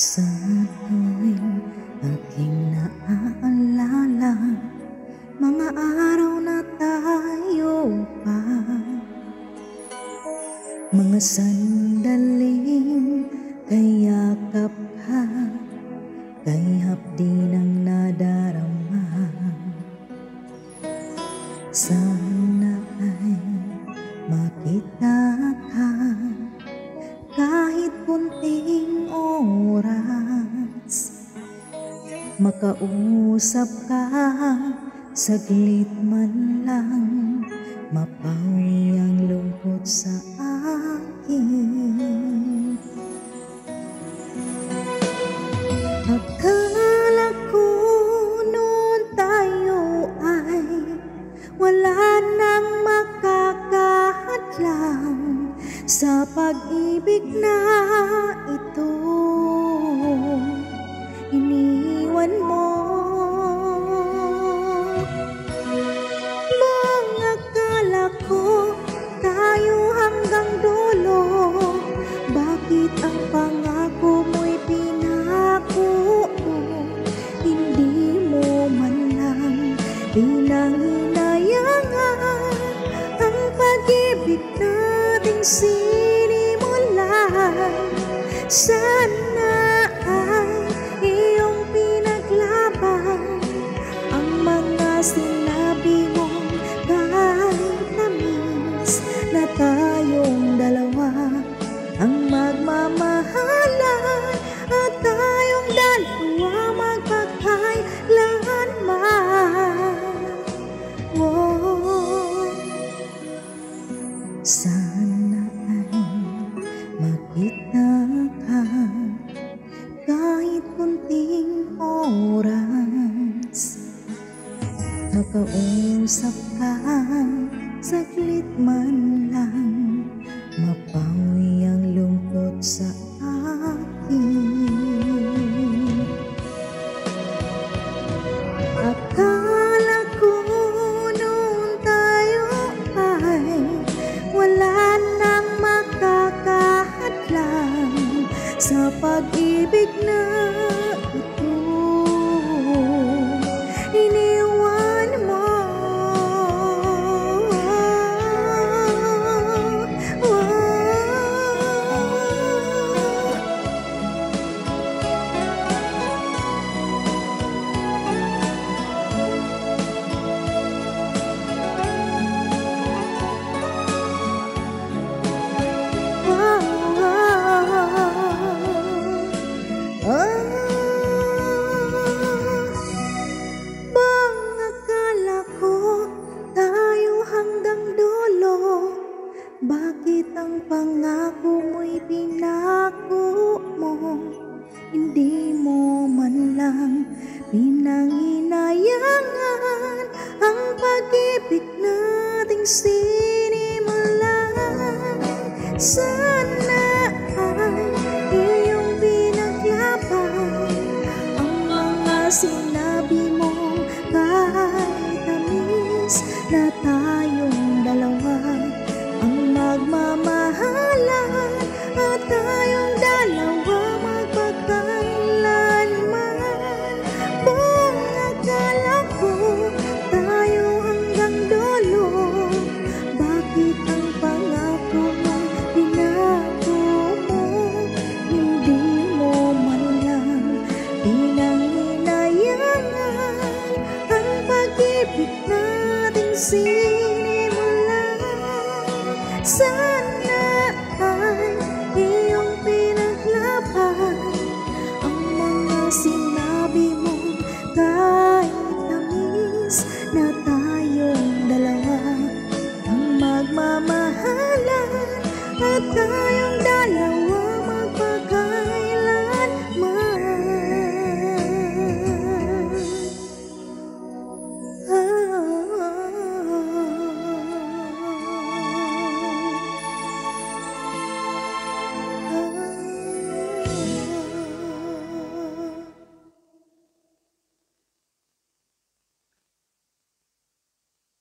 Sa tuwing aking naaalala mga araw na tayo pa, mga sandaling kayakap ka, kay hapdi ng nadarama. Sana ay makita ka kahit kunting oras, makausap ka saglit man lang, mapawi ang lungkot sa akin. Akala ko noon tayo ay wala nang makakahadlang sa pag-ibig na ito. Iniwan mo bang akala ko tayo hanggang dulo? Bakit ang pangako mo'y pinako mo? Hindi mo man lang pinanginayangan ang pag-ibig nating sinimulan. Sana ay iyong pinaglaban ang mga sinabi mong kahit tamis na tayong dalawa ang magmamahalan at tayong dalawa magpakailanman. Oh, sana ay makita ka kahit kunting oras, makausap ka saglit man lang, mapawi ang lungkot sa akin. Akala ko noon tayo ay wala nang makakahadlang sa pag-ibig na ito. Iniwan mo bang akala ko tayo hanggang dulo? Bakit ang pangako mo'y pinako mo? Hindi mo man lang pinanginayangan ang pag-ibig nating sinimulan. Sana ay iyong pinaglaban ang mga